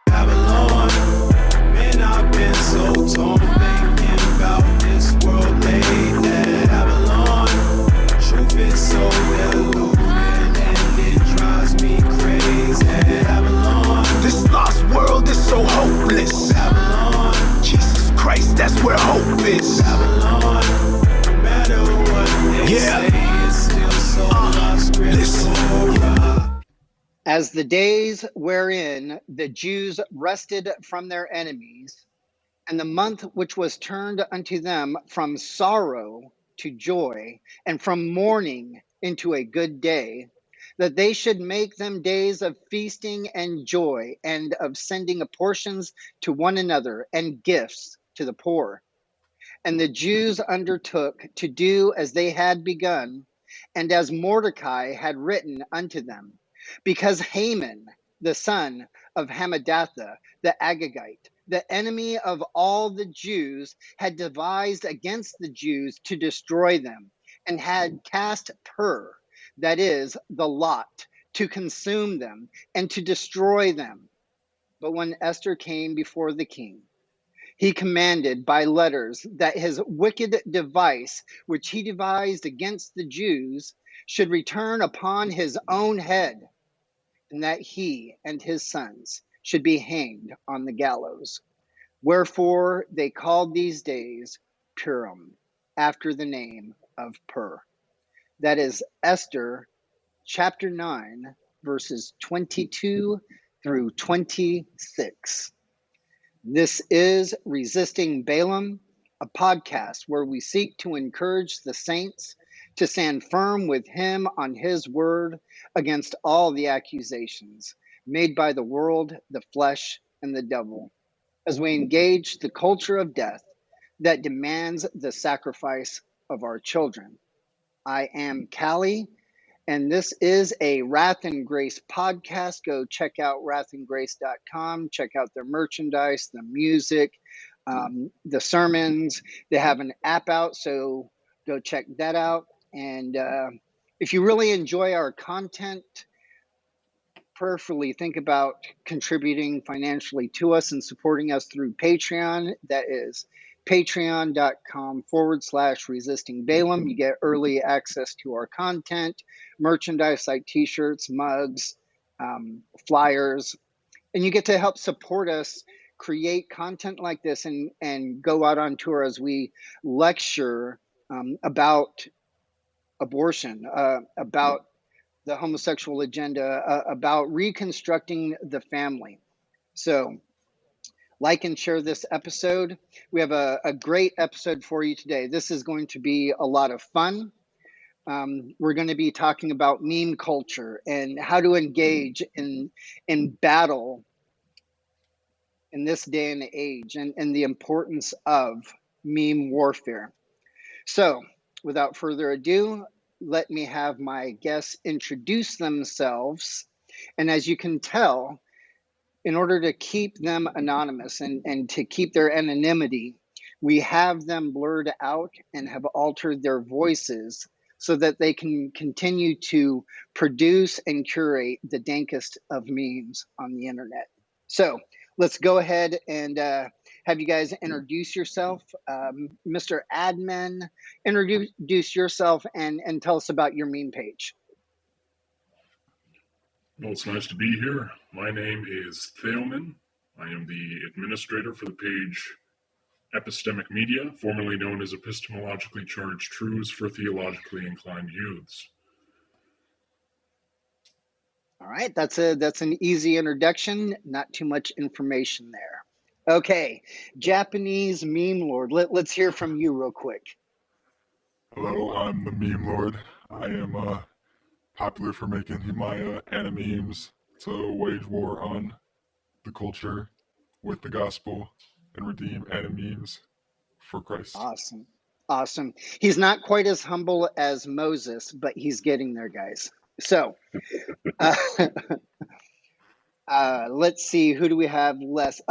Babylon, man, I've been so torn thinking about this world lately. Babylon, truth is so deluded and it drives me crazy. Babylon, this lost world is so hopeless. Babylon, Jesus Christ, that's where hope is. Babylon, no matter what they say, it's still so lost. Listen. As the days wherein the Jews rested from their enemies, and the month which was turned unto them from sorrow to joy, and from mourning into a good day, that they should make them days of feasting and joy, and of sending portions to one another, and gifts to the poor. And the Jews undertook to do as they had begun, and as Mordecai had written unto them, because Haman, the son of Hammedatha, the Agagite, the enemy of all the Jews, had devised against the Jews to destroy them, and had cast pur, that is, the lot, to consume them and to destroy them. But when Esther came before the king, he commanded by letters that his wicked device, which he devised against the Jews, should return upon his own head, and that he and his sons should be hanged on the gallows. Wherefore they called these days Purim, after the name of Pur. That is Esther chapter 9, verses 22 through 26. This is Resisting Balaam, a podcast where we seek to encourage the saints to stand firm with him on his word against all the accusations made by the world, the flesh, and the devil, as we engage the culture of death that demands the sacrifice of our children. I am Callie, and this is a Wrath and Grace podcast. Go check out wrathandgrace.com. Check out their merchandise, the music, the sermons. They have an app out, so go check that out. And if you really enjoy our content, prayerfully think about contributing financially to us and supporting us through Patreon. That is patreon.com/resisting Balaam. You get early access to our content, merchandise like t-shirts, mugs, flyers, and you get to help support us create content like this and go out on tour as we lecture about abortion, about the homosexual agenda, about reconstructing the family. So like and share this episode. We have a great episode for you today. This is going to be a lot of fun. We're going to be talking about meme culture and how to engage in battle in this day and age, and the importance of meme warfare. So without further ado, let me have my guests introduce themselves. And as you can tell, in order to keep them anonymous and to keep their anonymity, we have them blurred out and have altered their voices so that they can continue to produce and curate the dankest of memes on the internet. So let's go ahead and have you guys introduce yourself. Mr. Admin, introduce yourself and tell us about your meme page. Well, it's nice to be here. My name is Theoman. I am the administrator for the page Epistemic Media, formerly known as Epistemologically Charged Truths for Theologically Inclined Youths. All right, that's an easy introduction, not too much information there. Okay, Japanese meme lord, let's hear from you real quick. Hello, I'm the meme lord. I am popular for making my animemes to wage war on the culture with the gospel and redeem animemes for Christ. Awesome. He's not quite as humble as Moses, but he's getting there, guys. So let's see, who do we have less?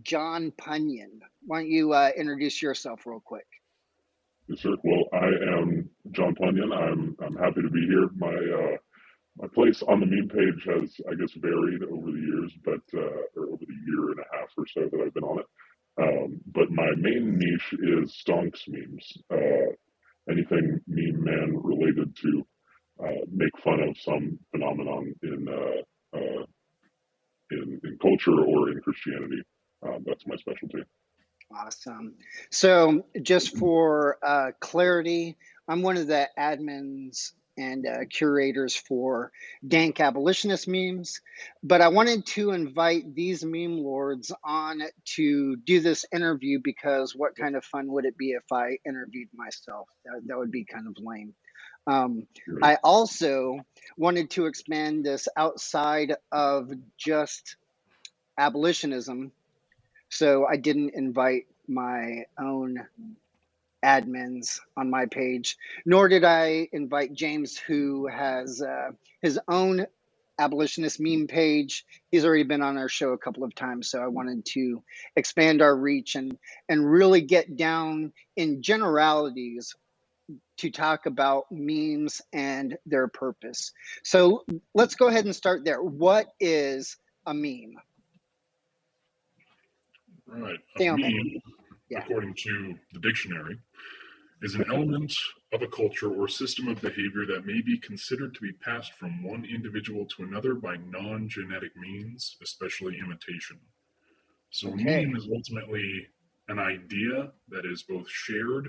John Punyon. Why don't you introduce yourself real quick? Yes, sir. Well, I am John Punyon. I'm happy to be here. My place on the meme page has, I guess, varied over the years, but or over the year and a half or so that I've been on it. But my main niche is stonks memes. Anything meme man related to make fun of some phenomenon in culture or in Christianity. That's my specialty. Awesome. So, just for clarity, I'm one of the admins and curators for Dank Abolitionist Memes, but I wanted to invite these meme lords on to do this interview because what kind of fun would it be if I interviewed myself? That would be kind of lame. I also wanted to expand this outside of just abolitionism, so I didn't invite my own admins on my page, nor did I invite James, who has his own abolitionist meme page. He's already been on our show a couple of times, so I wanted to expand our reach and really get down in generalities to talk about memes and their purpose. So let's go ahead and start there. What is a meme? Right. A Theoman. meme, Yeah. according to the dictionary, is an element of a culture or system of behavior that may be considered to be passed from one individual to another by non-genetic means, especially imitation. So a Okay. meme is ultimately an idea that is both shared,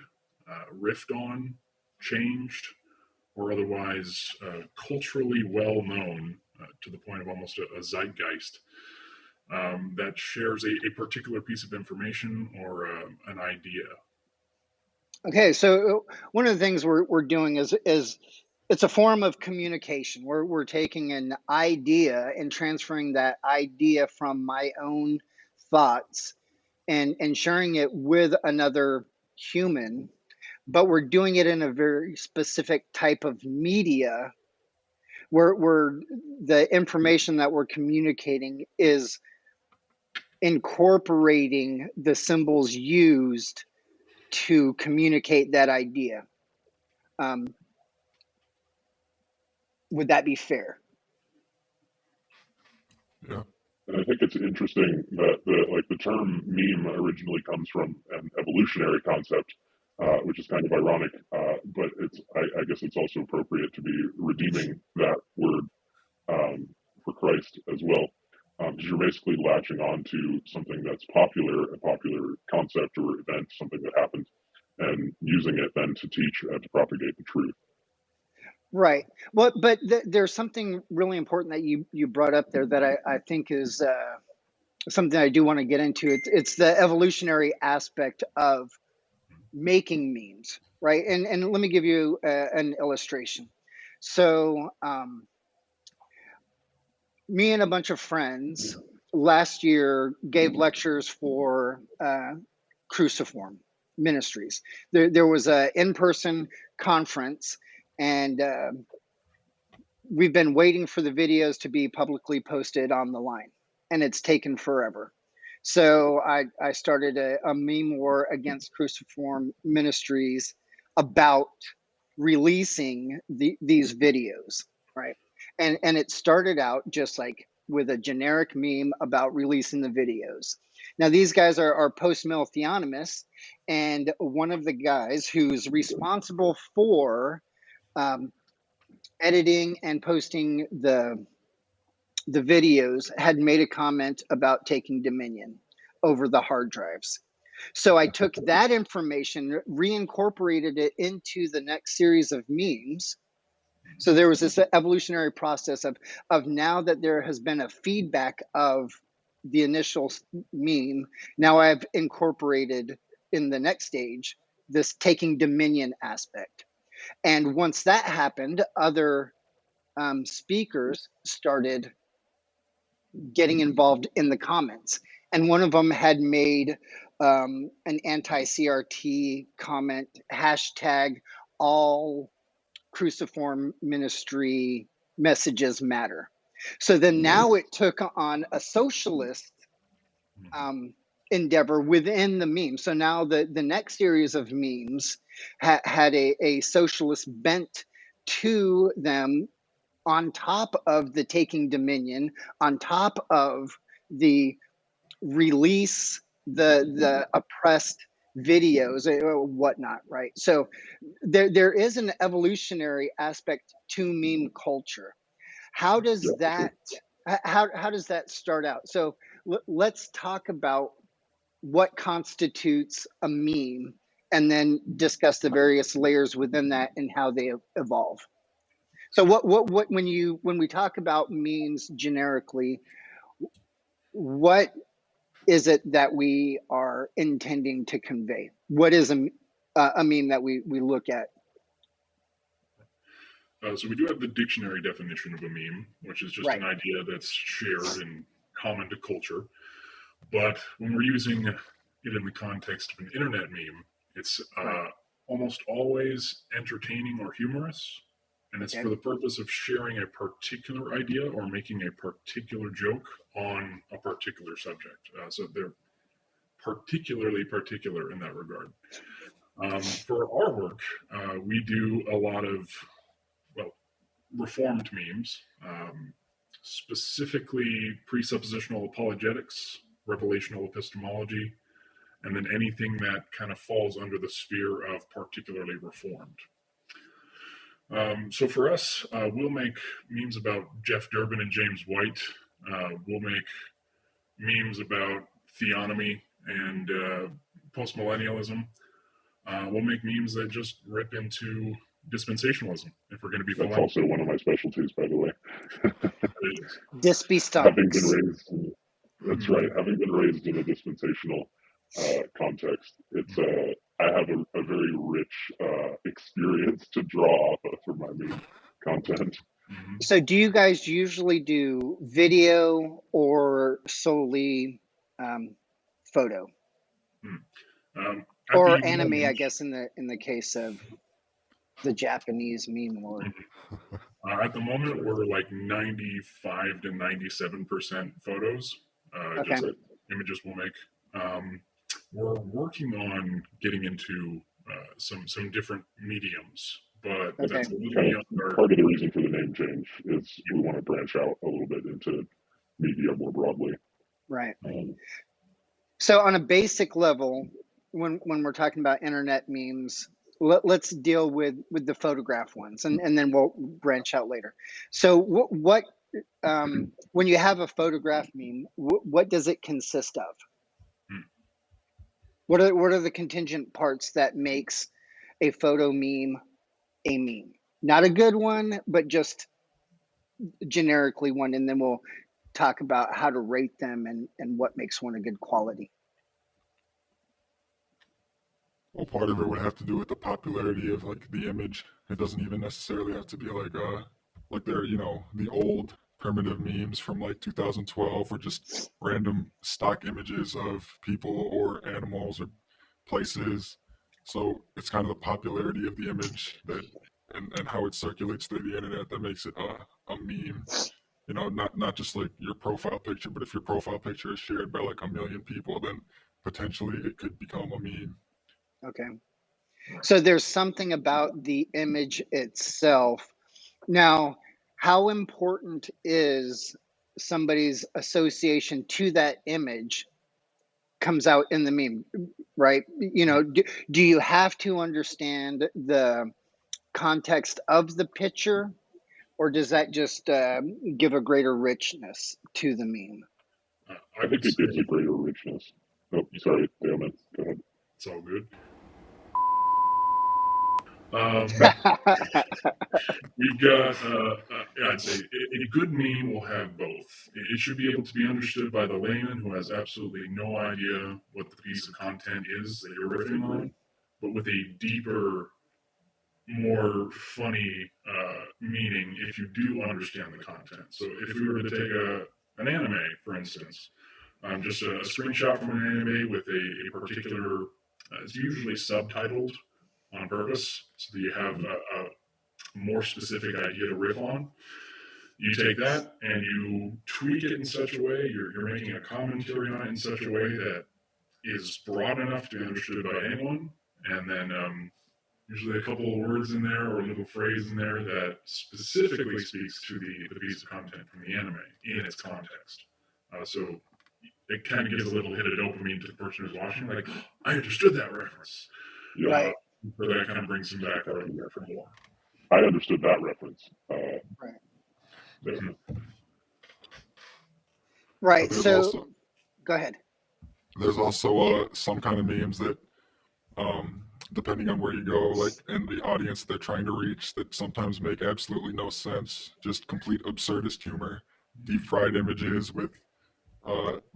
riffed on, changed, or otherwise culturally well known to the point of almost a zeitgeist that shares a particular piece of information or an idea. Okay, so one of the things we're doing is it's a form of communication. We're taking an idea and transferring that idea from my own thoughts and sharing it with another human, but we're doing it in a very specific type of media where the information that we're communicating is incorporating the symbols used to communicate that idea. Would that be fair? Yeah. And I think it's interesting that the term meme originally comes from an evolutionary concept, which is kind of ironic. But I guess it's also appropriate to be redeeming that word for Christ as well, because you're basically latching on to something that's popular, a popular concept or event, something that happened, and using it then to teach and to propagate the truth. Right. Well, but there's something really important that you brought up there that I think is something I do want to get into. It's the evolutionary aspect of making memes, right? And let me give you an illustration. So me and a bunch of friends last year gave lectures for Cruciform Ministries. There was an in-person conference, and we've been waiting for the videos to be publicly posted on the line, and it's taken forever. So I started a meme war against Cruciform Ministries about releasing these videos, right? And it started out just like with a generic meme about releasing the videos. Now these guys are post-mill theonomists, and one of the guys who's responsible for editing and posting the videos had made a comment about taking dominion over the hard drives. So I took that information, reincorporated it into the next series of memes. So there was this evolutionary process of now that there has been a feedback of the initial meme, now I've incorporated in the next stage this taking dominion aspect. And once that happened, other speakers started getting involved in the comments. And one of them had made an anti-CRT comment, hashtag all cruciform ministry messages matter. So then now it took on a socialist endeavor within the meme. So now the next series of memes had a socialist bent to them, on top of the taking dominion, on top of the release the oppressed videos or whatnot, right? So there is an evolutionary aspect to meme culture. How does Yeah, for sure. that how does that start out? So let's talk about what constitutes a meme, and then discuss the various layers within that and how they evolve. So what when we talk about memes generically, what is it that we are intending to convey? What is a meme that we look at? So we do have the dictionary definition of a meme, which is just Right. an idea that's shared and common to culture. But when we're using it in the context of an internet meme, it's Right. almost always entertaining or humorous, and it's Okay. for the purpose of sharing a particular idea or making a particular joke on a particular subject. So they're particularly particular in that regard. For our work, we do a lot of, well, reformed memes, specifically presuppositional apologetics, revelational epistemology, and then anything that kind of falls under the sphere of particularly reformed. So for us, we'll make memes about Jeff Durbin and James White. We'll make memes about theonomy and postmillennialism. We'll make memes that just rip into dispensationalism if we're going to be That's also one of my specialties, by the way. Dispy Having been stunts. raised, that's right. Having been raised in a dispensational context, it's I have a very rich experience to draw off of for my main content. So do you guys usually do video or solely photo? Or anime, moment, I guess, in the case of the Japanese meme lord. At the moment, we're like 95 to 97% photos, Okay. just images we'll make. We're working on getting into some different mediums, but Okay. that's a little Kind beyond of our. part of the reason for the name change is we want to branch out a little bit into media more broadly. Right. So on a basic level, when we're talking about internet memes, let's deal with the photograph ones, and then we'll branch out later. So what when you have a photograph meme, what does it consist of? What are the contingent parts that makes a photo meme a meme? Not a good one, but just generically one, and then we'll talk about how to rate them and what makes one a good quality. Well, part of it would have to do with the popularity of like the image. It doesn't even necessarily have to be like they're, the old primitive memes from like 2012 or just random stock images of people or animals or places. So it's kind of the popularity of the image that and how it circulates through the internet that makes it a meme. Not just like your profile picture, but if your profile picture is shared by like a million people, then potentially it could become a meme. Okay. So there's something about the image itself. Now, how important is somebody's association to that image comes out in the meme, right? Do you have to understand the context of the picture, or does that just give a greater richness to the meme? I think it gives a greater richness. Oh, sorry, damn it. Go ahead. It's all good. We've got, I'd say, a good meme will have both. It should be able to be understood by the layman who has absolutely no idea what the piece of content is that you're riffing on, but with a deeper, more funny meaning if you do understand the content. So if we were to take an anime, for instance, just a screenshot from an anime with a particular, it's usually subtitled on purpose so that you have a more specific idea to riff on. You take that and you tweak it in such a way, you're making a commentary on it in such a way that is broad enough to be understood by anyone, and then usually a couple of words in there or a little phrase in there that specifically speaks to the piece of content from the anime in its context. So it kind of gives a little hit of dopamine to the person who's watching, like, I understood that reference. Right. So that kind of brings them back for more. I understood that reference. Right. Right. So, also, go ahead. There's also some kind of memes that, depending on where you go, like, and the audience they're trying to reach, that sometimes make absolutely no sense. Just complete absurdist humor, deep fried images with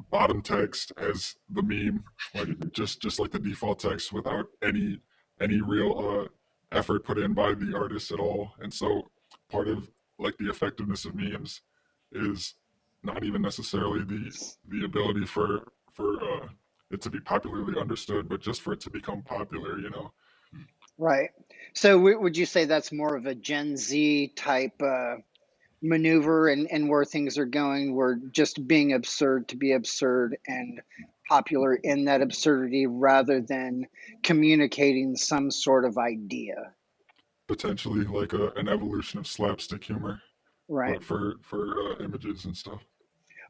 bottom text as the meme, like just like the default text without any real effort put in by the artist at all. And so part of like the effectiveness of memes is not even necessarily the ability for it to be popularly understood, but just for it to become popular, you know. Right. So, would you say that's more of a Gen Z type maneuver, and where things are going? We're just being absurd to be absurd and popular in that absurdity rather than communicating some sort of idea. Potentially like an evolution of slapstick humor, Right. but for images and stuff.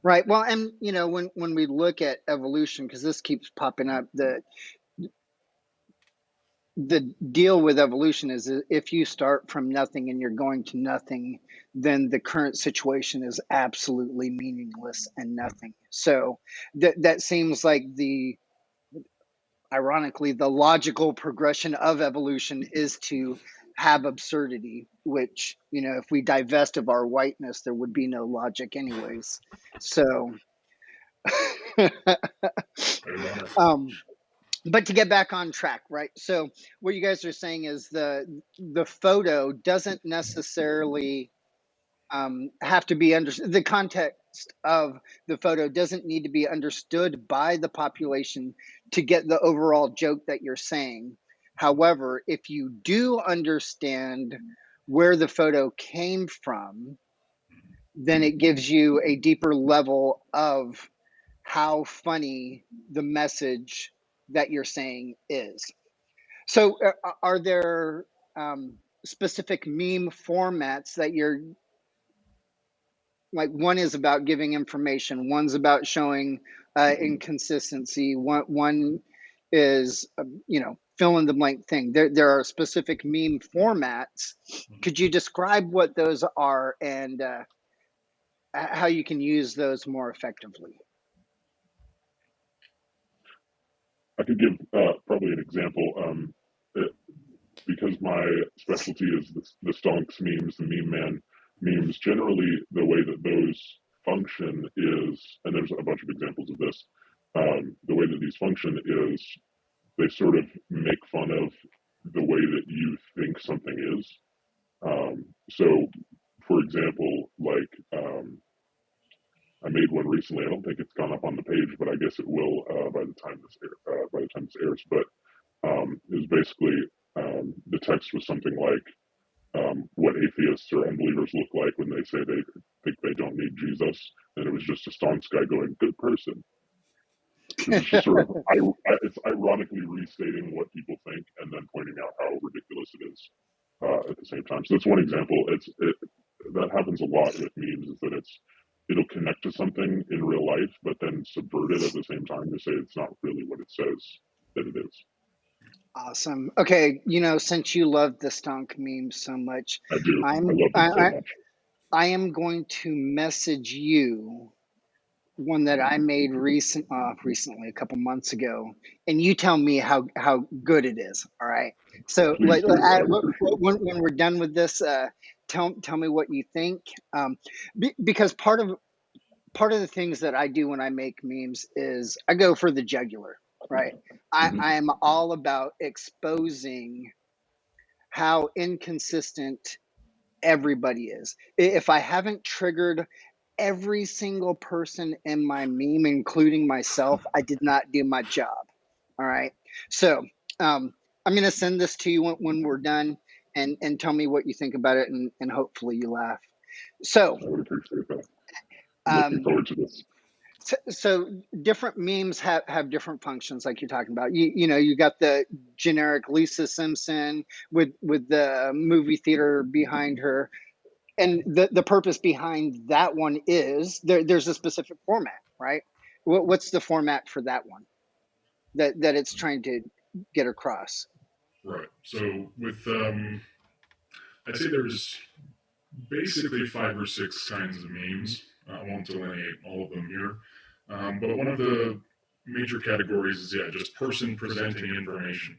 Right. Well, and when we look at evolution, because this keeps popping up, the deal with evolution is that if you start from nothing and you're going to nothing, then the current situation is absolutely meaningless and nothing. So that seems like ironically, the logical progression of evolution is to have absurdity, which, if we divest of our whiteness, there would be no logic anyways. So, but to get back on track, right? So what you guys are saying is the photo doesn't necessarily have to be understood. The context of the photo doesn't need to be understood by the population to get the overall joke that you're saying. However, if you do understand where the photo came from, then it gives you a deeper level of how funny the message that you're saying is. So, are there specific meme formats that you're like? One is about giving information, one's about showing inconsistency, one is, fill in the blank thing. There are specific meme formats. Could you describe what those are and how you can use those more effectively? I could give probably an example. Because my specialty is the stonks memes, the meme man memes. Generally, the way that those function is, and there's a bunch of examples of this. The way that these function is, they sort of make fun of the way that you think something is. So, for example, like I made one recently. I don't think it's gone up on the page, but I guess it will by the time this airs. But it was basically the text was something like what atheists or unbelievers look like when they say they think they don't need Jesus, and it was just a staunch guy going, "Good person." It's just sort of it's ironically restating what people think and then pointing out how ridiculous it is at the same time. So that's one example. That happens a lot with memes, is that it'll connect to something in real life, but then subvert it at the same time to say it's not really what it says that it is. Awesome. Okay, since you love the stonk memes so much, I do. I love them so much. I am going to message you one that I made recently, a couple months ago, and you tell me how good it is. All right. So when we're done with this, tell me what you think, because part of the things that I do when I make memes is I go for the jugular. Right. I am all about exposing how inconsistent everybody is. If I haven't triggered every single person in my meme, including myself, I did not do my job. All right. So I'm going to send this to you when we're done, and tell me what you think about it, and hopefully you laugh. So I would appreciate that. I'm looking forward to this. So different memes have different functions, like you're talking about. You got the generic Lisa Simpson with the movie theater behind her, and the purpose behind that one is there's a specific format, right? What's the format for that one that it's trying to get across? Right. So with I'd say there's basically 5 or 6 kinds of memes. I won't delineate all of them here. But one of the major categories is, yeah, just person presenting information.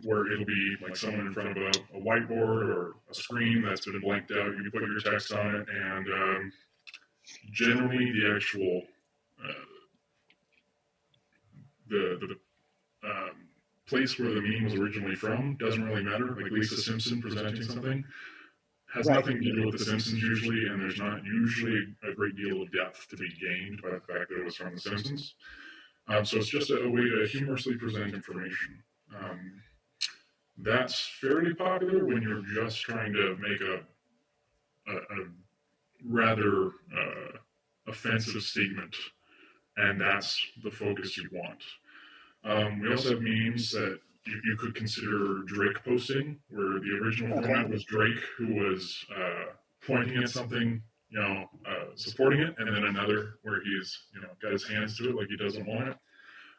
Where it'll be like someone in front of a whiteboard or a screen that's been blanked out. You put your text on it, and generally the actual the place where the meme was originally from doesn't really matter. Like Lisa Simpson presenting something has Right. nothing to do with The Simpsons usually, and there's not usually a great deal of depth to be gained by the fact that it was from The Simpsons. So it's just a way to humorously present information. That's fairly popular when you're just trying to make a rather offensive statement, and that's the focus you want. We also have memes that you could consider Drake posting, where the original format was Drake who was pointing at something, supporting it, and then another where he's, got his hands to it like he doesn't want it.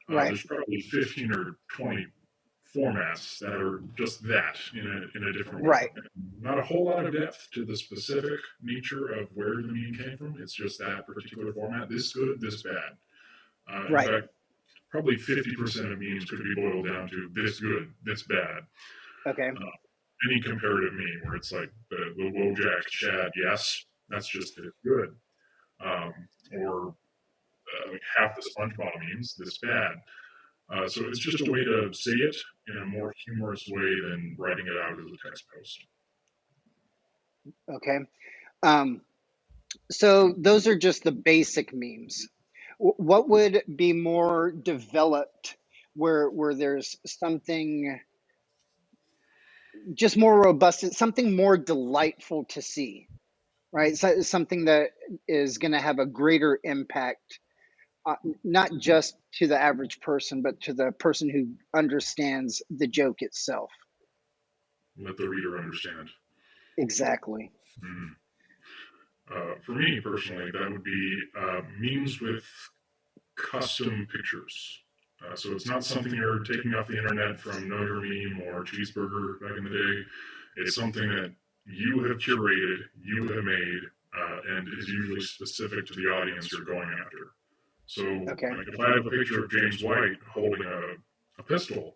Right. There's probably 15 or 20 formats that are just that in a different way. Right. Not a whole lot of depth to the specific nature of where the meme came from. It's just that particular format. This good, this bad. Right. In fact, probably 50% of memes could be boiled down to this good, this bad. Okay. Any comparative meme where it's like the Wojak Chad, yes, that's just this good. Or like half the SpongeBob memes, this bad. So it's just a way to say it in a more humorous way than writing it out as a text post. Okay. So those are just the basic memes. What would be more developed where there's something just more robust, something more delightful to see, right? So, something that is going to have a greater impact, not just to the average person, but to the person who understands the joke itself. Let the reader understand. Exactly. Mm. For me personally, that would be memes with custom pictures. So it's not something you're taking off the internet from Know Your Meme or Cheeseburger back in the day. It's something that you have curated, you have made, and is usually specific to the audience you're going after. So like if I have a picture of James White holding a pistol,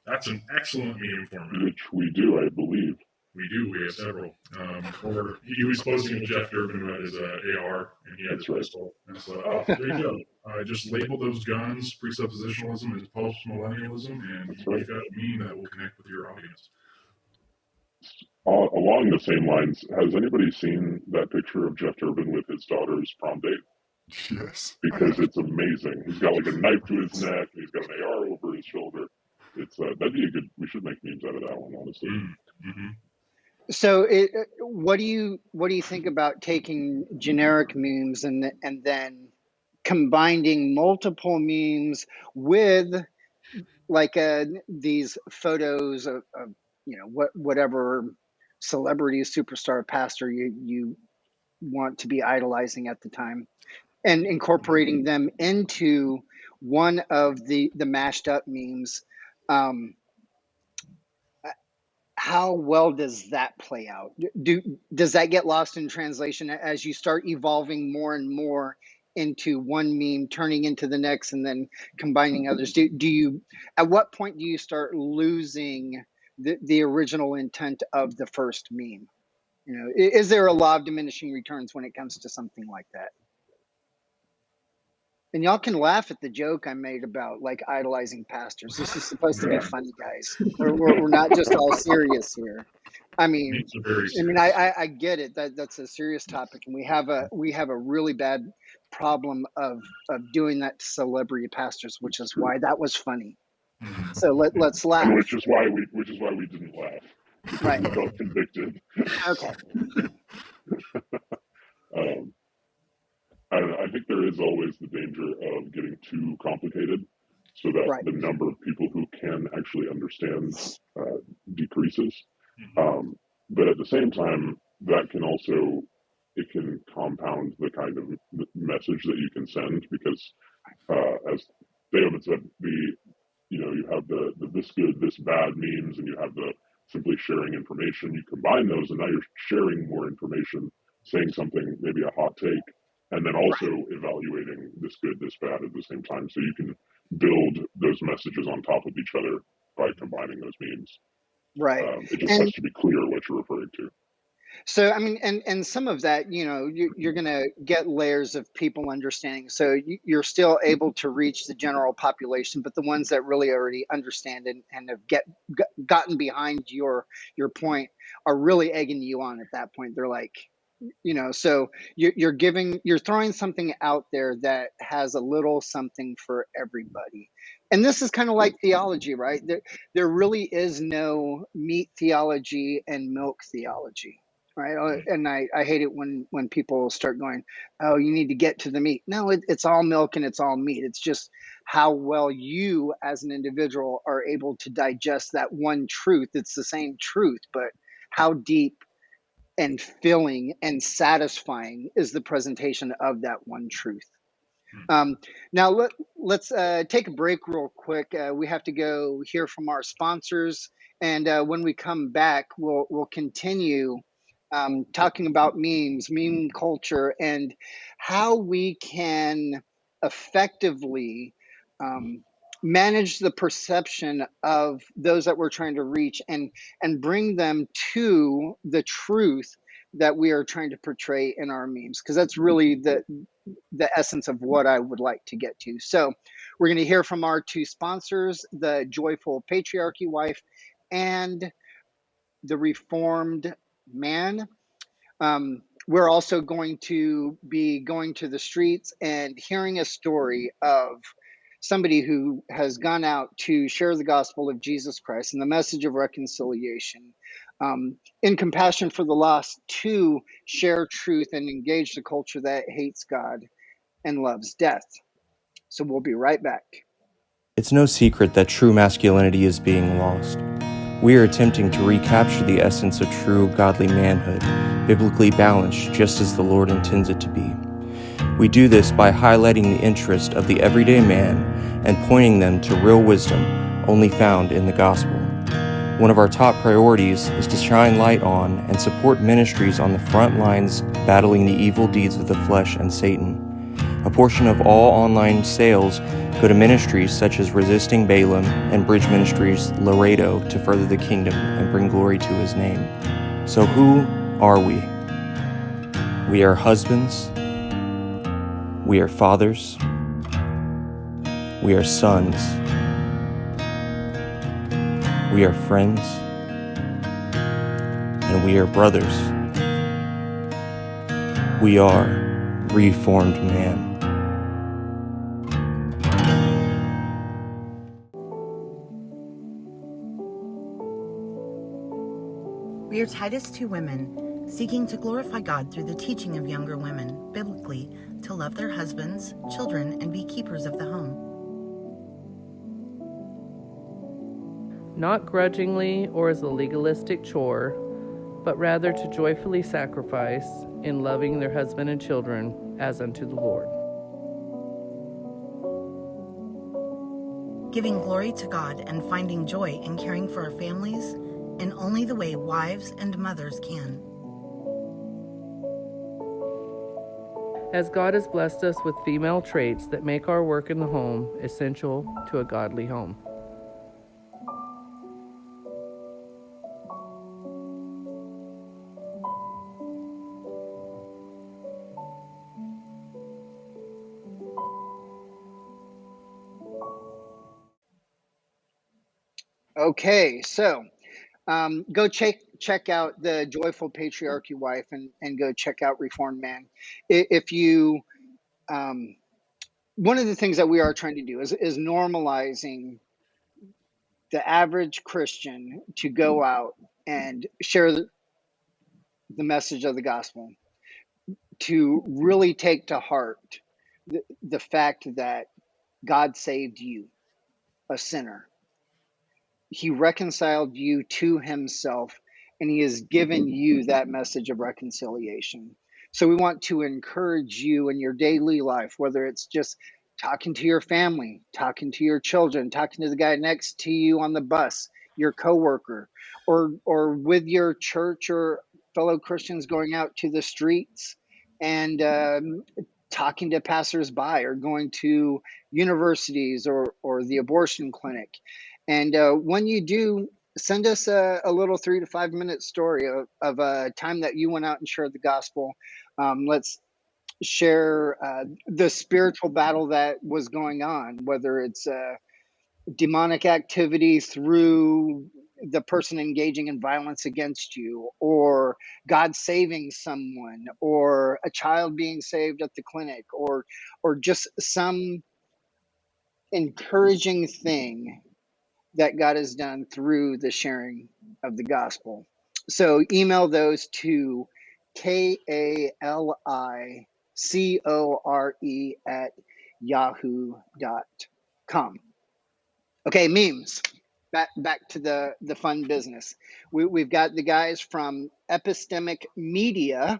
that's an excellent meme format. Which we do, I believe. We do. We have several. Or he was posting with Jeff Durbin who had his AR, and he had his pistol. And so, there you go. I just labeled those guns presuppositionalism as post-millennialism, and you've got a meme that will connect with your audience. Along the same lines, has anybody seen that picture of Jeff Durbin with his daughter's prom date? Yes. Because it's amazing. He's got like a knife to his neck, and he's got an AR over his shoulder. It's that'd be a good. We should make memes out of that one, honestly. Mm-hmm. So, what do you think about taking generic memes and then combining multiple memes with like these photos of whatever celebrity, superstar, pastor you want to be idolizing at the time, and incorporating them into one of the mashed up memes? How well does that play out? Does that get lost in translation as you start evolving more and more into one meme, turning into the next, and then combining others? Do you? At what point do you start losing the original intent of the first meme? Is there a law of diminishing returns when it comes to something like that? And y'all can laugh at the joke I made about like idolizing pastors. This is supposed to be funny, guys. We're not just all serious here. I mean, I get it. That's a serious topic, and we have a really bad problem of doing that to celebrity pastors, which is why that was funny. So let's laugh. Which is why we didn't laugh. Right. We felt convicted. Okay. I don't know. I think there is always the danger of getting too complicated, so that Right. the number of people who can actually understand decreases. Um, but at the same time, that can also it can compound the kind of message that you can send because, as David said, you have the this good, this bad memes, and you have the simply sharing information. You combine those, and now you're sharing more information, saying something, maybe a hot take, and then also evaluating this good, this bad at the same time. So you can build those messages on top of each other by combining those memes. Right. It just has And to be clear what you're referring to. so, I mean, and some of that, you're going to get layers of people understanding. So you're still able to reach the general population, but the ones that really already understand and have gotten behind your point are really egging you on at that point. They're like, so you're throwing something out there that has a little something for everybody. And this is kind of like theology, right? There really is no meat theology and milk theology, right? And I hate it when people start going, oh, you need to get to the meat. No, it's all milk and it's all meat. It's just how well you as an individual are able to digest that one truth. It's the same truth, but how deep and filling and satisfying is the presentation of that one truth. Um, Now let's take a break real quick. We have to go hear from our sponsors, and when we come back, we'll continue talking about memes, meme culture, and how we can effectively um, manage the perception of those that we're trying to reach, and bring them to the truth that we are trying to portray in our memes, because that's really the essence of what I would like to get to. So, we're going to hear from our two sponsors, the Joyful Patriarchy Wife and the Reformed Man. We're also going to be going to the streets and hearing a story of somebody who has gone out to share the gospel of Jesus Christ and the message of reconciliation, in compassion for the lost, to share truth and engage the culture that hates God and loves death. So we'll be right back. It's no secret that true masculinity is being lost. We are attempting to recapture the essence of true godly manhood, biblically balanced just as the Lord intends it to be. We do this by highlighting the interest of the everyday man and pointing them to real wisdom only found in the gospel. One of our top priorities is to shine light on and support ministries on the front lines battling the evil deeds of the flesh and Satan. A portion of all online sales go to ministries such as Resisting Balaam and Bridge Ministries Laredo to further the kingdom and bring glory to his name. So who are we? We are husbands. We are fathers. We are sons. We are friends. And we are brothers. We are Reformed Man. We are Titus 2 women, seeking to glorify God through the teaching of younger women, biblically, to love their husbands, children, and be keepers of the home. Not grudgingly or as a legalistic chore, but rather to joyfully sacrifice in loving their husband and children as unto the Lord. Giving glory to God and finding joy in caring for our families in only the way wives and mothers can. As God has blessed us with female traits that make our work in the home essential to a godly home. Okay, so go check out the Joyful Patriarchy Wife, and go check out Reformed Man. If you one of the things that we are trying to do is normalizing the average Christian to go out and share the message of the gospel. to really take to heart the fact that God saved you, a sinner. He reconciled you to himself, and he has given you that message of reconciliation. So we want to encourage you in your daily life, whether it's just talking to your family, talking to your children, talking to the guy next to you on the bus, your coworker, or with your church or fellow Christians going out to the streets and talking to passersby, or going to universities or the abortion clinic. And when you do, send us a little 3 to 5 minute story of a time that you went out and shared the gospel. Let's share the spiritual battle that was going on, whether it's demonic activity through the person engaging in violence against you, or God saving someone, or a child being saved at the clinic, or just some encouraging thing that God has done through the sharing of the gospel. So email those to kalicore@yahoo.com. Okay, memes. Back to the fun business. We've got the guys from Epistemic Media.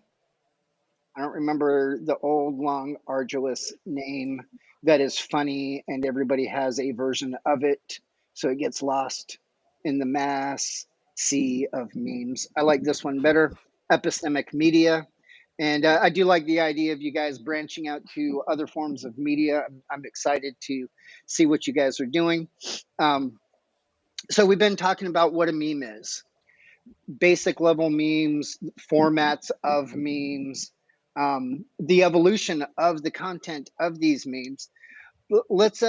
I don't remember the old, long, arduous name that is funny, and everybody has a version of it, so it gets lost in the mass sea of memes. I like this one better, Epistemic Media. And I do like the idea of you guys branching out to other forms of media. I'm excited to see what you guys are doing. So we've been talking about what a meme is, basic level memes, formats of memes, the evolution of the content of these memes. Let's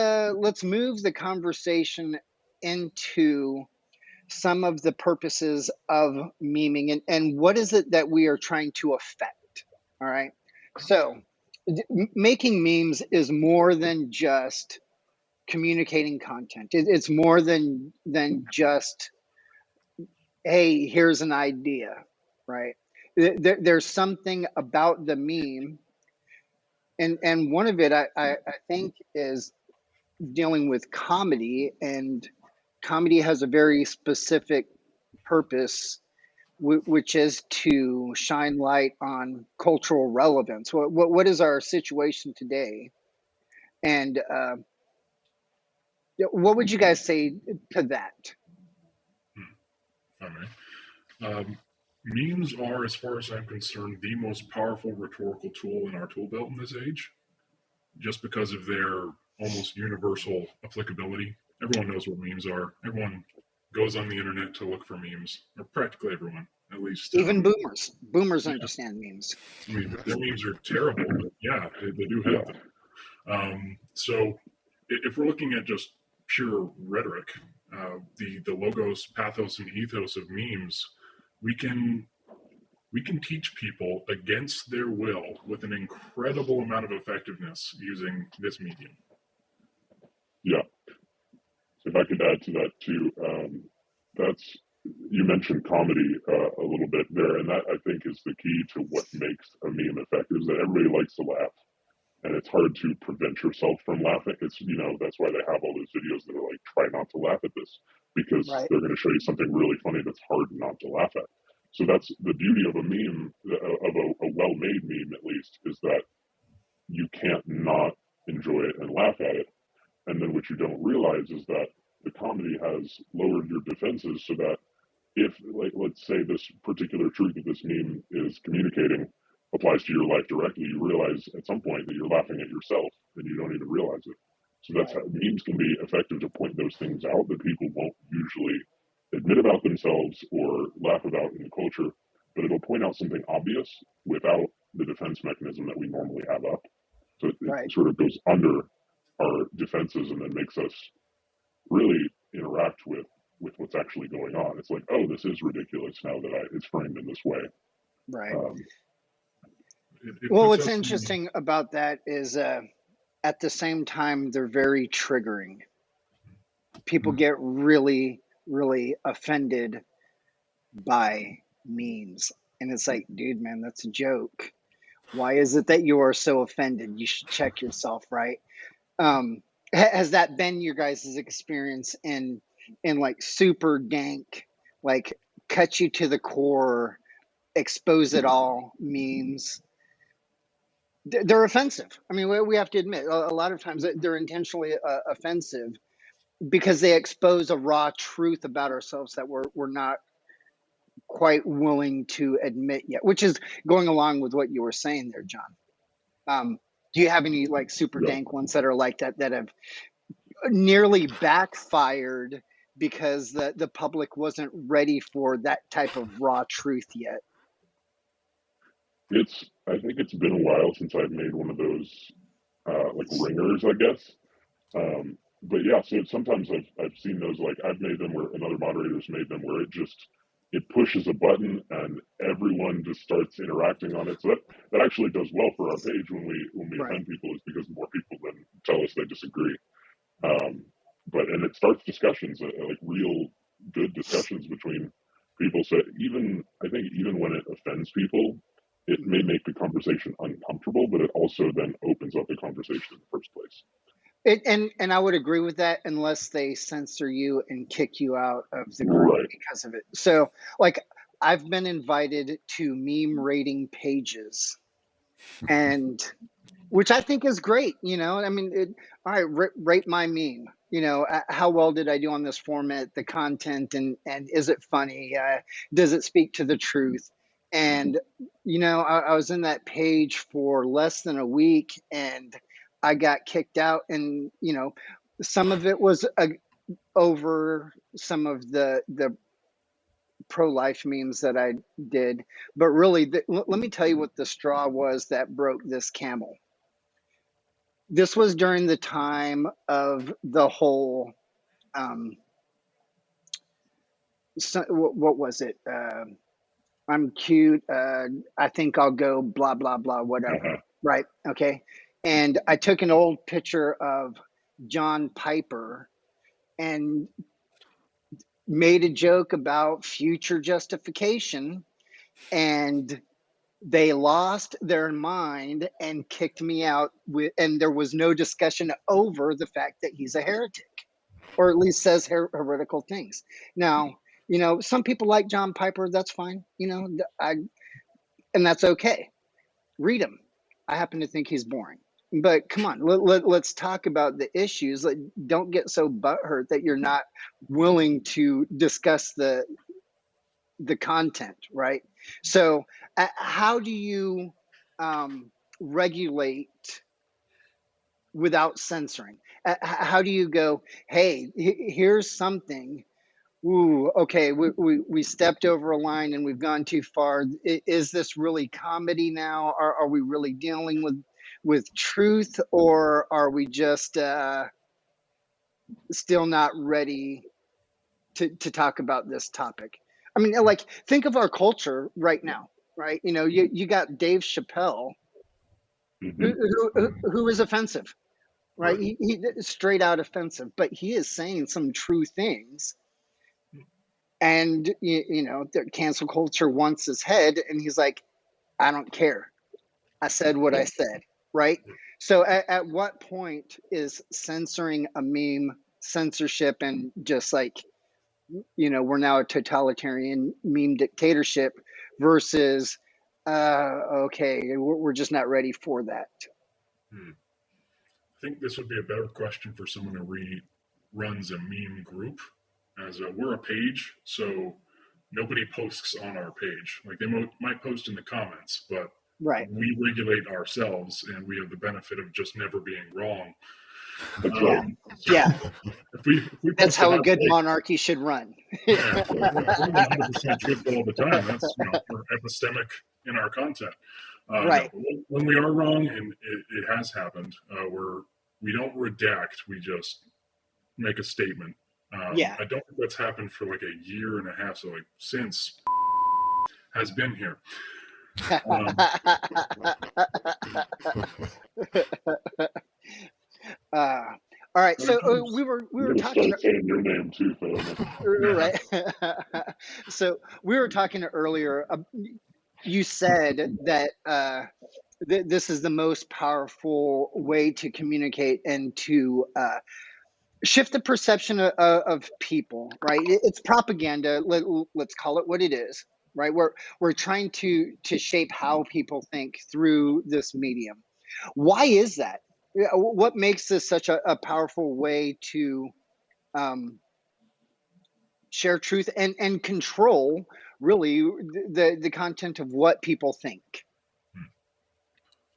move the conversation into some of the purposes of meming, and what is it that we are trying to affect. All right, so making memes is more than just communicating content. It's more than just, hey, here's an idea, right? There's something about the meme, and one of it I think is dealing with comedy, and comedy has a very specific purpose, which is to shine light on cultural relevance. What is our situation today, and what would you guys say to that? All right. Memes are, as far as I'm concerned, the most powerful rhetorical tool in our tool belt in this age, just because of their almost universal applicability. Everyone knows what memes are. Everyone goes on the internet to look for memes, or practically everyone, at least. Even boomers Yeah. understand memes. I mean, their memes are terrible, but yeah, they do have them. So if we're looking at just pure rhetoric, the logos, pathos, and ethos of memes, we can teach people against their will with an incredible amount of effectiveness using this medium. Yeah. So if I could add to that too, that's, you mentioned comedy a little bit there, and that I think is the key to what makes a meme effective, is that everybody likes to laugh. And it's hard to prevent yourself from laughing. It's, that's why they have all those videos that are like, try not to laugh at this, because Right. they're going to show you something really funny that's hard not to laugh at. So that's the beauty of a meme, of a well-made meme at least, is that you can't not enjoy it and laugh at it. And then what you don't realize is that the comedy has lowered your defenses, so that if, like, let's say this particular truth that this meme is communicating applies to your life directly, you realize at some point that you're laughing at yourself and you don't even realize it. So that's how memes can be effective, to point those things out that people won't usually admit about themselves or laugh about in the culture, but it'll point out something obvious without the defense mechanism that we normally have up. So it sort of goes under our defenses and then makes us really interact with what's actually going on. It's like, oh, this is ridiculous now that it's framed in this way. Right. It Well, puts what's us interesting about that is at the same time, they're very triggering. People get really, really offended by memes. And it's like, dude, man, that's a joke. Why is it that you are so offended? You should check yourself, right? Has that been your guys' experience in like super dank, like cut you to the core, expose it all memes? They're offensive. I mean, we have to admit a lot of times they're intentionally offensive because they expose a raw truth about ourselves that we're not quite willing to admit yet, which is going along with what you were saying there, John. Do you have any like super Yeah. dank ones that are like that have nearly backfired because the public wasn't ready for that type of raw truth yet? I think it's been a while since I've made one of those like ringers, I guess. But yeah, so sometimes I've seen those, like I've made them where, and other moderators made them where it pushes a button and everyone just starts interacting on it. So that actually does well for our page when we Right. offend people, is because more people then tell us they disagree. And it starts discussions, like real good discussions between people. So I think even when it offends people, it may make the conversation uncomfortable, but it also then opens up the conversation in the first place. And I would agree with that unless they censor you and kick you out of the group Right. because of it. So, like, I've been invited to meme rating pages, and which I think is great. I mean, all right, rate my meme. How well did I do on this format, the content, and is it funny? Does it speak to the truth? And I was in that page for less than a week, and I got kicked out. And some of it was over some of the pro-life memes that I did, but really, let me tell you what the straw was that broke this camel. This was during the time of the whole what was it, I'm cute, I think I'll go blah blah blah whatever, right? Okay. And I took an old picture of John Piper and made a joke about future justification, and they lost their mind and kicked me out and there was no discussion over the fact that he's a heretic, or at least says heretical things. Now, some people like John Piper. That's fine. And that's okay. Read him. I happen to think he's boring. But come on, let's talk about the issues. Like, don't get so butthurt that you're not willing to discuss the content, right? So, how do you regulate without censoring? How do you go, hey, here's something. Ooh, okay, we stepped over a line and we've gone too far. Is this really comedy now? Are we really dealing with truth, or are we just still not ready to talk about this topic? I mean, like, think of our culture right now, right? You got Dave Chappelle, who is offensive, right? He straight out offensive, but he is saying some true things. And the cancel culture wants his head, and he's like, I don't care. I said what I said, right? So at what point is censoring a meme censorship, and just like, we're now a totalitarian meme dictatorship versus, okay, we're just not ready for that? I think this would be a better question for someone who runs a meme group, as we're a page, so nobody posts on our page. Like, they might post in the comments, but right. We regulate ourselves, and we have the benefit of just never being wrong. Yeah. If we That's how a good monarchy should run. Yeah, we're 100% truthful all the time. That's we're epistemic in our content. Right. No, when we are wrong, and it has happened, we don't redact. We just make a statement. Yeah. I don't think that's happened for like a year and a half. So, like, since has been here. All right, so we were talking. Start saying your name too, right. So we were talking earlier. You said that this is the most powerful way to communicate and to shift the perception of people, right? It's propaganda. Let's call it what it is, right? We're trying to shape how people think through this medium. Why is that? What makes this such a powerful way to share truth and control really the content of what people think?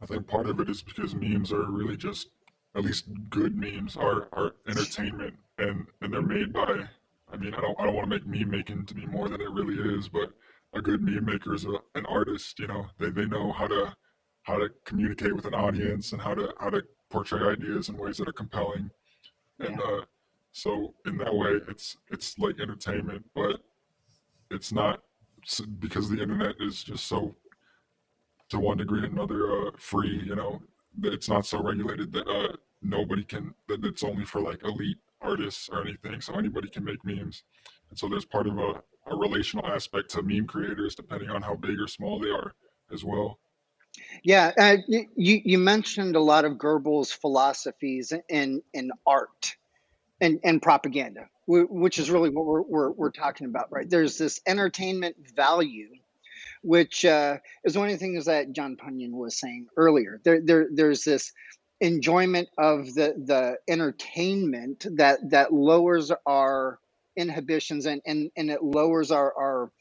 I think part of it is because memes are really just, at least good memes are entertainment, and they're made by. I mean, I don't want to make meme making to be more than it really is, but a good meme maker is an artist. You know, they know how to communicate with an audience and how to portray ideas in ways that are compelling. And Yeah. so in that way, it's like entertainment, but it's not, because the internet is just so, to one degree or another, free. You know, it's not so regulated that nobody can, that it's only for like elite artists or anything, so anybody can make memes. And so there's part of a relational aspect to meme creators, depending on how big or small they are as well. Yeah, you mentioned a lot of Goebbels' philosophies in art and propaganda, which is really what we're talking about, right? There's this entertainment value, which is one of the things that John Punyan was saying earlier. There's this enjoyment of the entertainment that lowers our inhibitions and it lowers our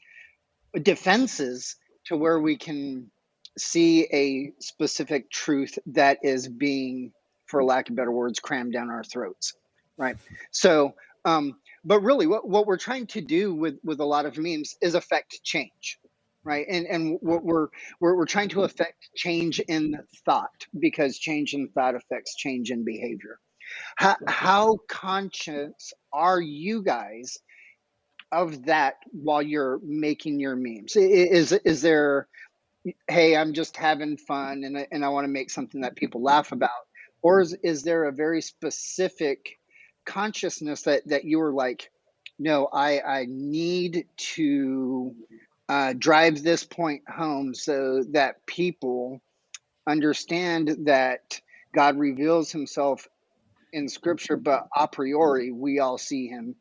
defenses to where we can see a specific truth that is being, for lack of better words, crammed down our throats, right? So but really what we're trying to do with a lot of memes is affect change, right? And what we're trying to affect change in thought, because change in thought affects change in behavior. How conscious are you guys of that while you're making your memes? Is there, hey, I'm just having fun and I want to make something that people laugh about, or is there a very specific consciousness that you were like, no, I need to drive this point home so that people understand that God reveals himself in scripture, but a priori we all see him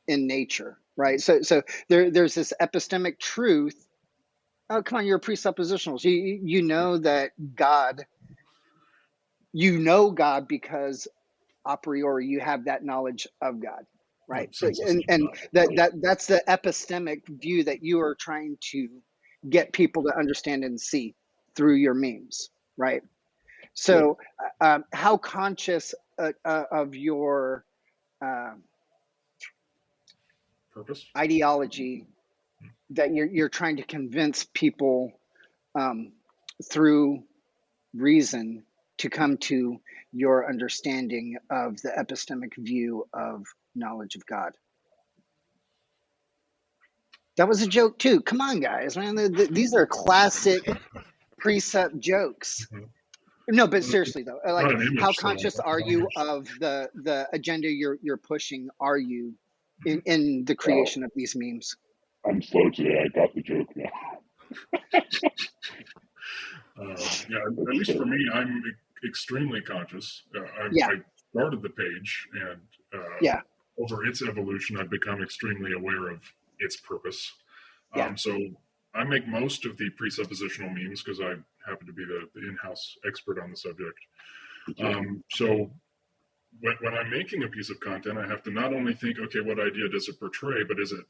in nature, right? So there's this epistemic truth. Oh, come on, you're presuppositionals. You know that God, you know God because a priori you have that knowledge of God, right? So Census of and God. that's the epistemic view that you are trying to get people to understand and see through your memes, right? So how conscious of your uh, Purpose? ideology that you're trying to convince people through reason to come to your understanding of the epistemic view of knowledge of God? That was a joke too. Come on, guys, man. These are classic precept jokes. Mhm. No, but seriously though, Not like, an how image, so conscious it's are an you image. of the agenda you're pushing? Are you in the Wow, creation of these memes? I'm slow today. I got the joke now. Yeah, at That's least for me, I'm extremely conscious. Yeah, I started the page, and yeah, over its evolution, I've become extremely aware of its purpose. yeah. So I make most of the presuppositional memes because I happen to be the in-house expert on the subject. So when I'm making a piece of content, I have to not only think, okay, what idea does it portray, but is it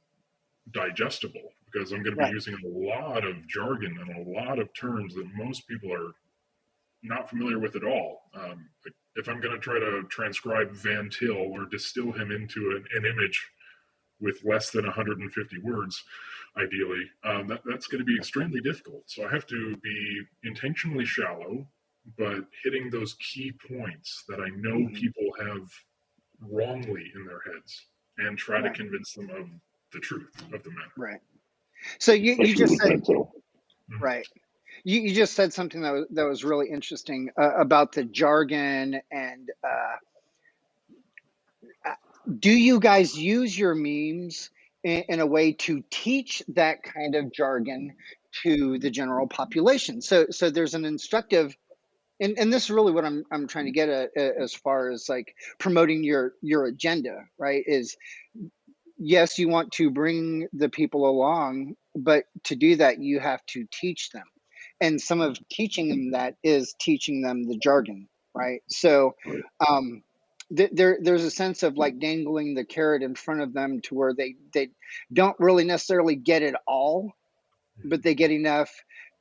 digestible? Because I'm going to be Right. using a lot of jargon and a lot of terms that most people are not familiar with at all. Like if I'm going to try to transcribe Van Til or distill him into an image with less than 150 words, ideally, that's going to be extremely difficult. So I have to be intentionally shallow, but hitting those key points that I know Mhm. people have wrongly in their heads and try to Right. convince them of the truth of the matter. Right. So you especially just with said, Vento. Mhm. right. You just said something that was really interesting about the jargon and do you guys use your memes in a way to teach that kind of jargon to the general population. So there's an instructive, and this is really what I'm trying to get at as far as like promoting your agenda, right? Is yes, you want to bring the people along, but to do that, you have to teach them. And some of teaching them that is teaching them the jargon, right? So um, there's a sense of like dangling the carrot in front of them to where they don't really necessarily get it all, but they get enough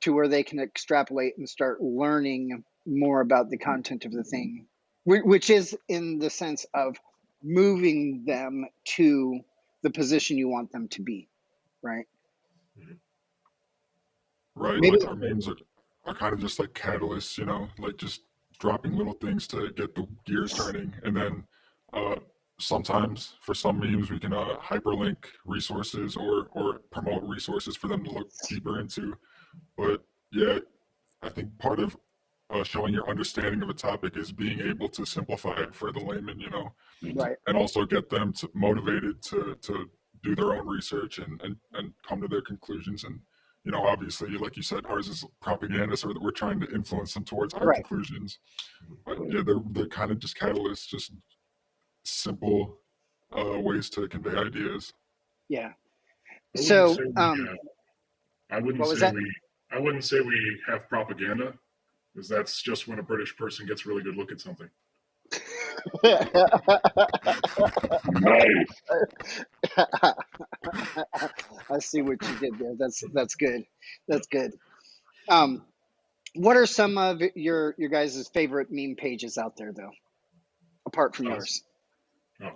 to where they can extrapolate and start learning more about the content of the thing, which is in the sense of moving them to the position you want them to be, right? Right, Maybe, like our memes are kind of just like catalysts, you know, like just dropping little things to get the gears turning. And then uh, sometimes for some memes, we can hyperlink resources or promote resources for them to look deeper into. But yeah, I think part of showing your understanding of a topic is being able to simplify it for the layman, you know, right, and also get them motivated to do their own research and come to their conclusions. And, you know, obviously, like you said, ours is propaganda, so that we're trying to influence them towards our right, conclusions. But yeah, they're kind of just catalysts, just simple ways to convey ideas. yeah. I wouldn't So, say we, I wouldn't what was say that? we, I wouldn't say we have propaganda, because that's just when a British person gets a really good look at something. Nice. I see what you did there. That's good. That's good. What are some of your guys' favorite meme pages out there, though, apart from yours? Oh,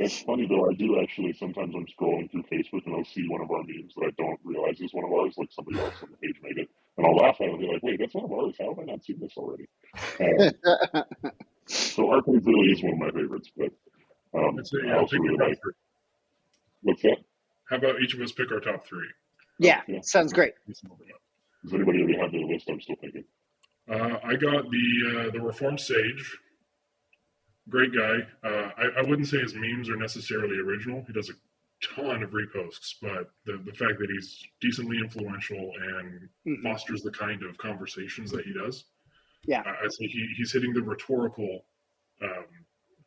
It's funny though, I do actually sometimes I'm scrolling through Facebook and I'll see one of our memes that I don't realize is one of ours, like somebody else on the page made it. And I'll laugh at it and be like, wait, that's one of ours. How have I not seen this already? So our page really is one of my favorites, but I'd say, I also pick really your top like, three. what's that? How about each of us pick our top three? Yeah, Yeah. sounds great. Does anybody already have their list? I'm still thinking. I got the Reformed Sage. Great guy. I wouldn't say his memes are necessarily original. He does a ton of reposts, but the fact that he's decently influential and fosters the kind of conversations that he does, Yeah. I think he's hitting the rhetorical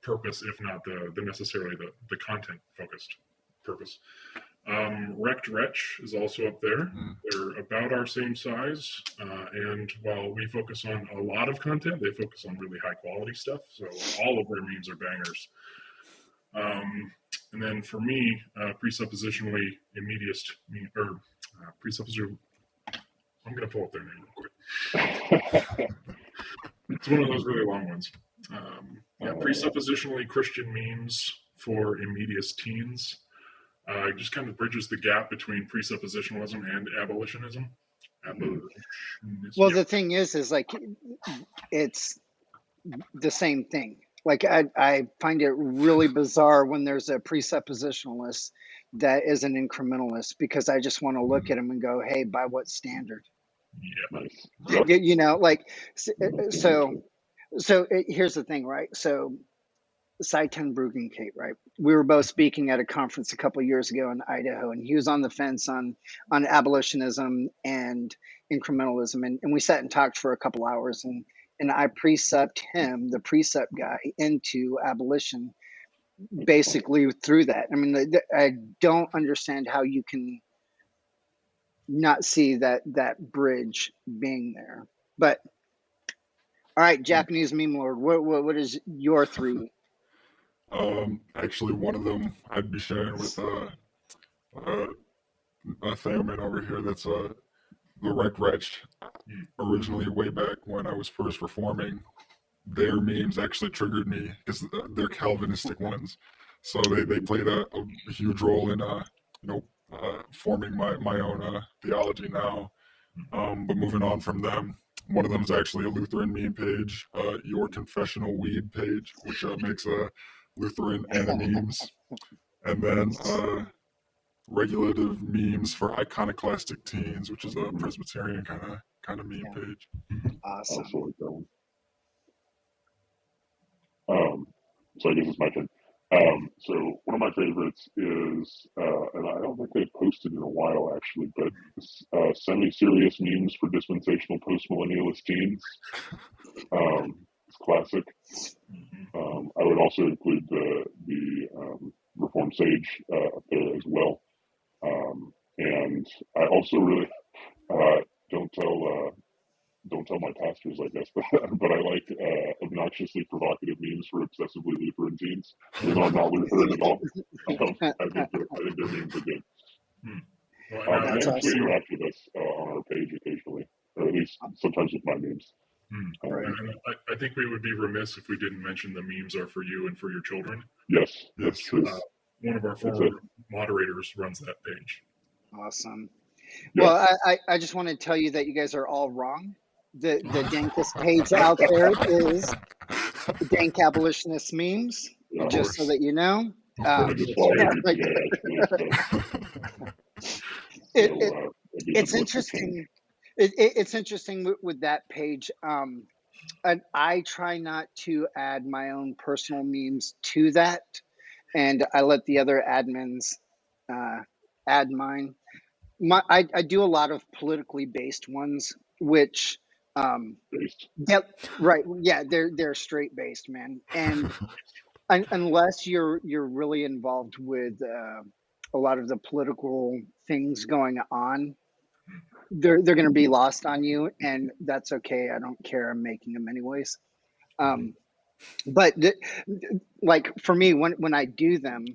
purpose, if not the necessarily the content focused purpose. Wrecked Wretch is also up there. They're about our same size, and while we focus on a lot of content, they focus on really high quality stuff. So all of their memes are bangers. And then for me, presuppositionally immediate, or presupposition. I'm gonna pull up their name real quick. It's one of those really long ones. Presuppositionally Christian memes for immediate teens. It just kind of bridges the gap between presuppositionalism and abolitionism. Well, the thing is like it's the same thing. Like I find it really bizarre when there's a presuppositionalist that is an incrementalist, because I just want to look at him and go, hey, by what standard? Yeah. Nice. Yep. You know, like, so here's the thing, right? So Cy Ten Bruggencate, right? We were both speaking at a conference a couple of years ago in Idaho, and he was on the fence on abolitionism and incrementalism, and we sat and talked for a couple hours, and I precept him, the precept guy, into abolition, basically through that. I mean, I don't understand how you can not see that bridge being there. But all right, Japanese meme lord, what is your three? Actually, one of them I'd be sharing with a Theoman over here. That's the Wrecked Wretch. Originally, way back when I was first reforming, their memes actually triggered me because they're Calvinistic ones. So they played a huge role in forming my own theology now. But moving on from them, one of them is actually a Lutheran meme page, Your Confessional Weed page, which makes Lutheran memes, and then regulative memes for iconoclastic teens, which is a Presbyterian kind of meme page. Awesome. Also like that one. So I guess it's my turn. So one of my favorites is, and I don't think they've posted in a while actually, but semi-serious memes for dispensational post-millennialist teens. It's classic. I would also include the Reform Sage up there as well. And I also really don't tell my pastors, I guess, but I like obnoxiously provocative memes for obsessively Lutheran teens. Even though I'm not Lutheran at all, I think their memes are good. Well, And That's they actually awesome. interact with us on our page occasionally, or at least sometimes with my memes. Right. and I think we would be remiss if we didn't mention the memes are for you and for your children. Yes, that's Yes. true. One of our former moderators runs that page. Awesome. Yeah. Well, I just want to tell you that you guys are all wrong. The dankest page out there is Dank Abolitionist Memes, Yeah, just so that you know. I just followed you like, today, actually. it's interesting. It's interesting with that page. And I try not to add my own personal memes to that, and I let the other admins add mine. I do a lot of politically based ones, which Based. yep, right, yeah, they're straight based, man, and unless you're really involved with a lot of the political things going on, they're going to be lost on you, and that's okay. I don't care. I'm making them anyways. But like for me, when I do them,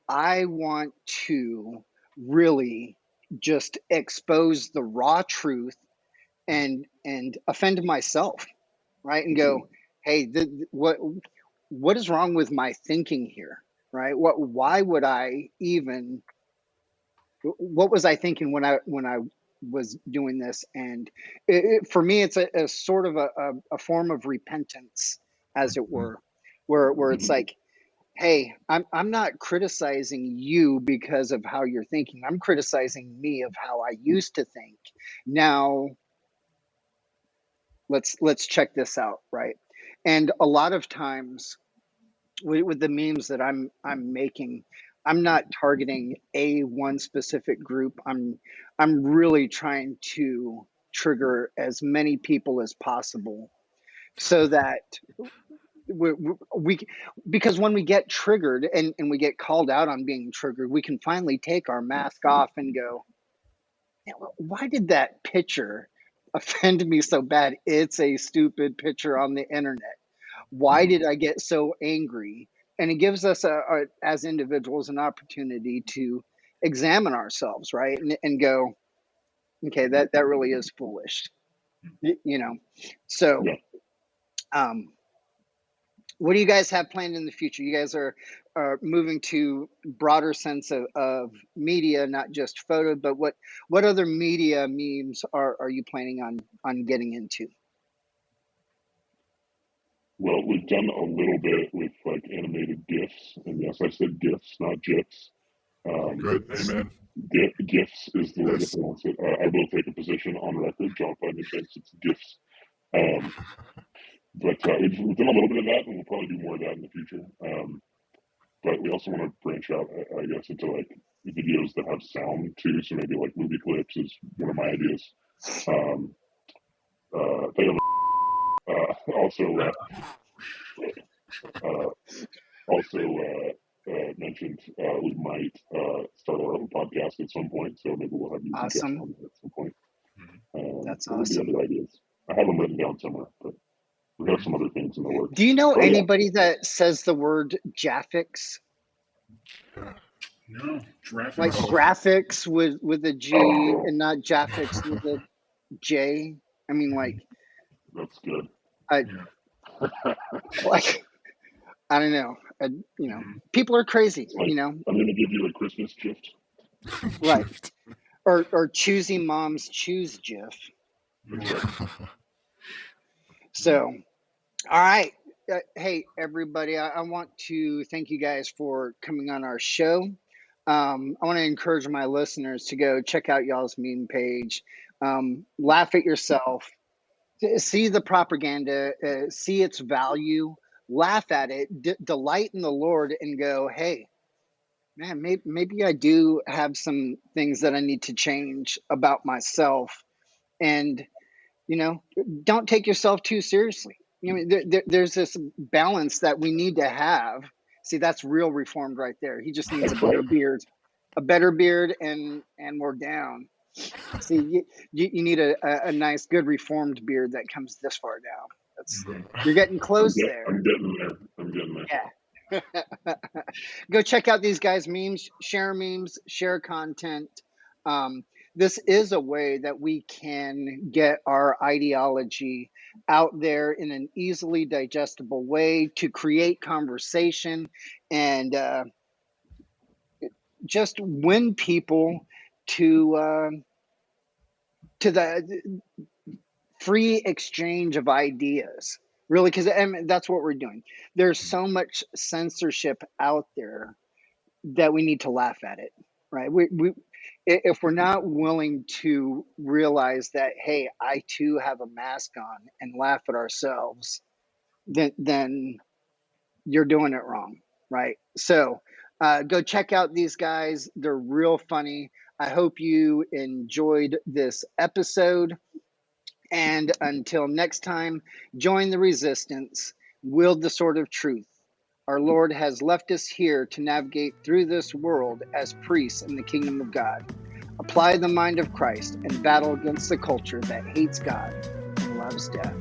I want to really just expose the raw truth and offend myself, right? And go, hey, what is wrong with my thinking here, right? Why would I even? What was I thinking when I was doing this? And for me, it's a sort of a form of repentance, as it were, where it's like, hey, I'm not criticizing you because of how you're thinking. I'm criticizing me of how I used to think. Now let's check this out, right? And a lot of times with the memes that I'm making, I'm not targeting a one specific group. I'm really trying to trigger as many people as possible so that we because when we get triggered and we get called out on being triggered, we can finally take our mask off and go, why did that picture offend me so bad? It's a stupid picture on the internet. Why did I get so angry? And it gives us as individuals an opportunity to examine ourselves, right? And go, okay, that really is foolish, you know. So what do you guys have planned in the future? You guys are moving to broader sense of media, not just photo, but what other media memes are you planning on getting into? Well, we've done a little bit with like animated GIFs, and yes, I said GIFs, not GIFs. Good. Amen. GIFs is the way Yes. to pronounce it. I will take a position on record. John Fleming thinks it's GIFs. But we've done a little bit of that, and we'll probably do more of that in the future. But we also want to branch out, I guess, into like videos that have sound too. So maybe like movie clips is one of my ideas. Also mentioned we might start our own podcast at some point. So maybe we'll have you guest Awesome. on at some point. That's what would be awesome. other ideas? I have them written down somewhere, but we have some other things in the works. Do you know anybody that says the word graphics? No, graphics. Like graphics with a G and not graphics with a J. I mean, like that's good. Like I don't know. People are crazy. Like, you know. I'm going to give you a Christmas gift. Right. Or choosing moms choose GIF. So, all right. Hey, everybody, I want to thank you guys for coming on our show. I want to encourage my listeners to go check out y'all's meme page. Laugh at yourself. See the propaganda. See its value. laugh at it, delight in the Lord, and go, hey, man, maybe I do have some things that I need to change about myself. And, you know, don't take yourself too seriously. I mean, there's this balance that we need to have. See, that's real reformed right there. He just needs a better beard, and we're down. See, you need a nice, good reformed beard that comes this far down. That's You're getting close there. I'm getting there. I'm getting there. Yeah. Go check out these guys' memes, share content. This is a way that we can get our ideology out there in an easily digestible way to create conversation and just win people to the free exchange of ideas. Really, because that's what we're doing. There's so much censorship out there that we need to laugh at it, right? If we're not willing to realize that, hey, I too have a mask on, and laugh at ourselves, then you're doing it wrong, right? So go check out these guys. They're real funny. I hope you enjoyed this episode. And until next time, join the resistance, wield the sword of truth. Our Lord has left us here to navigate through this world as priests in the kingdom of God. Apply the mind of Christ and battle against the culture that hates God and loves death.